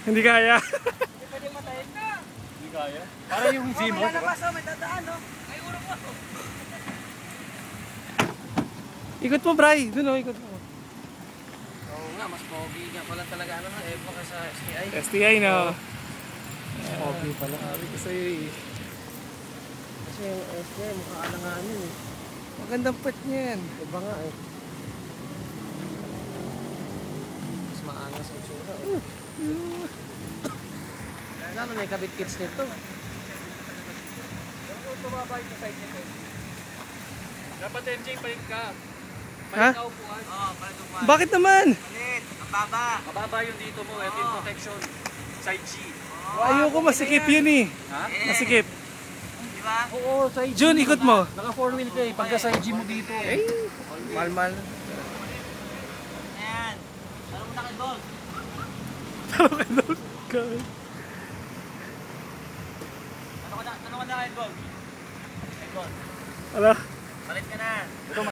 Hindi kaya. Hindi pwede matayin na. Hindi kaya. Para yung Oh, Zimo. may lalabas oh, may dadaan oh. Ay, ulo mo. Ikot mo, Bray. Doon oh, ikot mo. Oo nga, mas pogi nga pala talaga ano na Evo ka sa STI. STI no. Okay pala. Sabi ko sa'yo eh. Kasi yung STI mukha alanganin eh. Magandang pet niyan. Iba nga eh. Mas maangas ang tsura. Lalo may kabit kits nito. Tumaba yung side nito. Dapat MJ palit ka. Ha? Palit ka upuan. Oo, palit upuan. Bakit naman? Palit, ang baba. Mababa yung dito mo. Ito yung protection. Side G. Ayoko, masikip yun eh. Ha? Masikip. Di ba? Oo, side G. Jun, ikot mo. Naka 4-wheel ka eh. Pagka side G mo dito. Malmal. Ayan. Ano mo na kay Gold? Ano ka na kay Gold? Kay Gold. Ala. Palit ka na. Ito